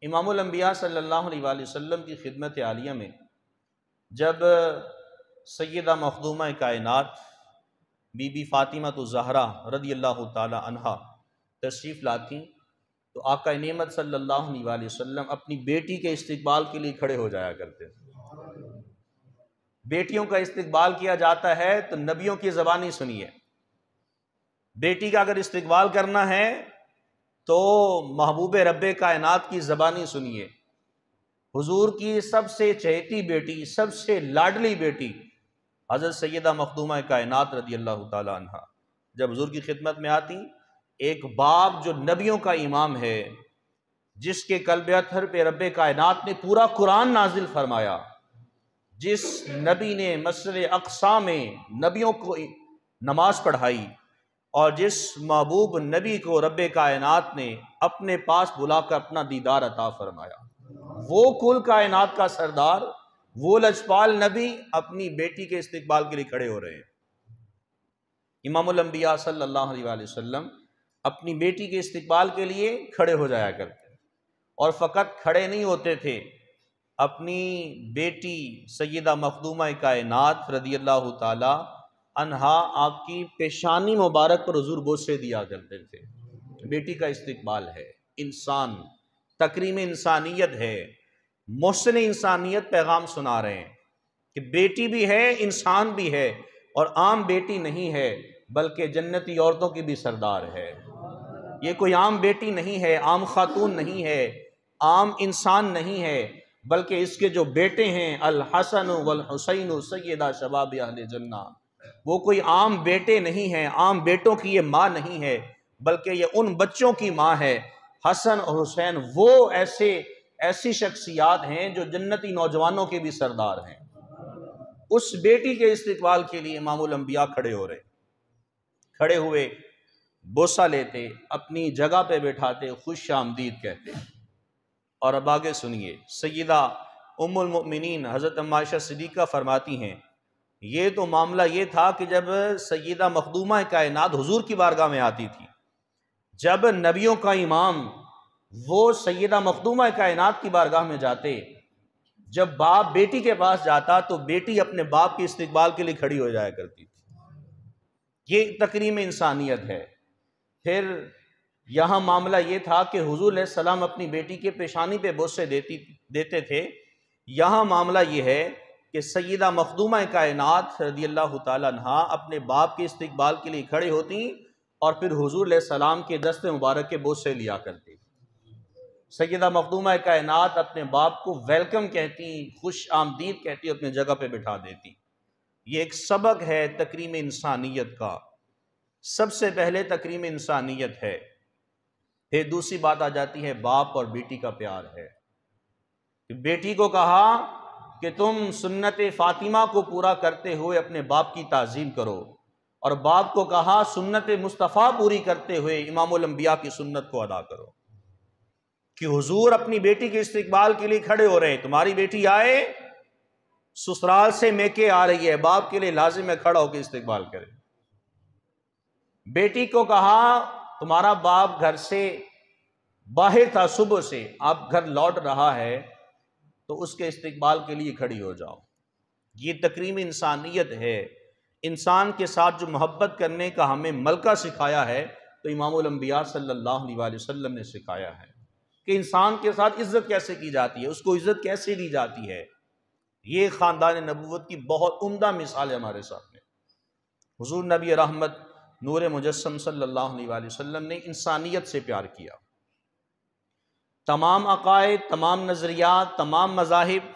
امام الانبیاء صلی اللہ علیہ وآلہ وسلم کی خدمت عالیہ میں جب سیدہ مخدومہ کائنات بی بی فاطمہ الزہرا رضی اللہ تعالی عنہا تشریف لاتی تو آقا نعمت صلی اللہ علیہ وآلہ وسلم اپنی بیٹی کے استقبال کے لیے کھڑے ہو جایا کرتے تھے۔ بیٹیوں کا استقبال کیا جاتا ہے تو نبیوں کی زبانی سنیے، بیٹی کا اگر استقبال کرنا ہے تو محبوب رب کائنات کی زبانی سنیے۔ حضور کی سب سے چہیتی بیٹی، سب سے لاڈلی بیٹی حضرت سیدہ مخدومہ کائنات رضی اللہ تعالی عنہ جب حضور کی خدمت میں آتی، ایک باپ جو نبیوں کا امام ہے، جس کے قلب اطہر پہ رب کائنات نے پورا قرآن نازل فرمایا، جس نبی نے مسجد اقصی میں نبیوں کو نماز پڑھائی، اور جس محبوب نبی کو رب کائنات نے اپنے پاس بلا کر اپنا دیدار عطا فرمایا، وہ کل کائنات کا سردار، وہ لجپال نبی اپنی بیٹی کے استقبال کے لیے کھڑے ہو رہے ہیں۔ امام الانبیاء صلی اللہ علیہ وآلہ وسلم اپنی بیٹی کے استقبال کے لیے کھڑے ہو جایا کرتے، اور فقط کھڑے نہیں ہوتے تھے، اپنی بیٹی سیدہ مخدومہ کائنات رضی اللہ تعالی عنہا آپ کی پیشانی مبارک پر حضور بوسے دیا کرتے تھے۔ بیٹی کا استقبال ہے، انسان، تکریم انسانیت ہے، محسن انسانیت پیغام سنا رہے ہیں کہ بیٹی بھی ہے، انسان بھی ہے، اور عام بیٹی نہیں ہے بلکہ جنتی عورتوں کی بھی سردار ہے۔ یہ کوئی عام بیٹی نہیں ہے، عام خاتون نہیں ہے، عام انسان نہیں ہے، بلکہ اس کے جو بیٹے ہیں الحسن والحسین سیدہ شباب اہل جنہ، وہ کوئی عام بیٹے نہیں ہیں، عام بیٹوں کی یہ ماں نہیں ہے، بلکہ یہ ان بچوں کی ماں ہے۔ حسن اور حسین وہ ایسی شخصیات ہیں جو جنتی نوجوانوں کے بھی سردار ہیں۔ اس بیٹی کے استقبال کے لیے امام الانبیاء کھڑے ہو رہے، کھڑے ہوئے بوسہ لیتے، اپنی جگہ پہ بٹھاتے، خوش آمدید کہتے۔ اور اب آگے سنیے، سیدہ ام المؤمنین حضرت عائشہ صدیقہ فرماتی ہیں، یہ تو معاملہ یہ تھا کہ جب سیدہ مخدومہ کائنات حضور کی بارگاہ میں آتی تھی، جب نبیوں کا امام وہ سیدہ مخدومہ کائنات کی بارگاہ میں جاتے، جب باپ بیٹی کے پاس جاتا تو بیٹی اپنے باپ کے استقبال کے لیے کھڑی ہو جایا کرتی تھی۔ یہ تکریم انسانیت ہے۔ پھر یہاں معاملہ یہ تھا کہ حضور علیہ السلام اپنی بیٹی کے پیشانی پہ بوسے دیتے تھے، یہاں معاملہ یہ ہے کہ سیدہ مخدومہ کائنات رضی اللہ تعالی عنہا اپنے باپ کے استقبال کے لیے کھڑے ہوتی اور پھر حضور علیہ السلام کے دست مبارک کے بوسے لیا کرتی۔ سیدہ مخدومہ کائنات اپنے باپ کو ویلکم کہتی، خوش آمدید کہتی، اپنے جگہ پہ بٹھا دیتی۔ یہ ایک سبق ہے تکریم انسانیت کا، سب سے پہلے تکریم انسانیت ہے۔ پھر دوسری بات آ جاتی ہے باپ اور بیٹی کا پیار ہے۔ بیٹی کو کہا کہ تم سنت فاطمہ کو پورا کرتے ہوئے اپنے باپ کی تعظیم کرو، اور باپ کو کہا سنت مصطفیٰ پوری کرتے ہوئے امام الانبیاء کی سنت کو ادا کرو۔ کہ حضور اپنی بیٹی کے استقبال کے لیے کھڑے ہو رہے ہیں، تمہاری بیٹی آئے سسرال سے میکے آ رہی ہے، باپ کے لیے لازم ہے کھڑا ہو کے استقبال کرے۔ بیٹی کو کہا تمہارا باپ گھر سے باہر تھا صبح سے، اب گھر لوٹ رہا ہے تو اس کے استقبال کے لیے کھڑی ہو جاؤ۔ یہ تکریم انسانیت ہے۔ انسان کے ساتھ جو محبت کرنے کا ہمیں ملکہ سکھایا ہے تو امام الانبیاء صلی اللہ علیہ وآلہ وسلم نے سکھایا ہے کہ انسان کے ساتھ عزت کیسے کی جاتی ہے، اس کو عزت کیسے دی جاتی ہے۔ یہ خاندان نبوت کی بہت عمدہ مثال ہے ہمارے سامنے۔ حضور نبی رحمت نور مجسم صلی اللہ علیہ وآلہ وسلم نے انسانیت سے پیار کیا۔ تمام عقائد، تمام نظریات، تمام مذاہب،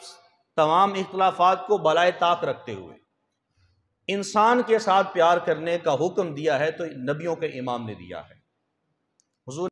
تمام اختلافات کو بالائے طاق رکھتے ہوئے انسان کے ساتھ پیار کرنے کا حکم دیا ہے تو نبیوں کے امام نے دیا ہے۔ حضور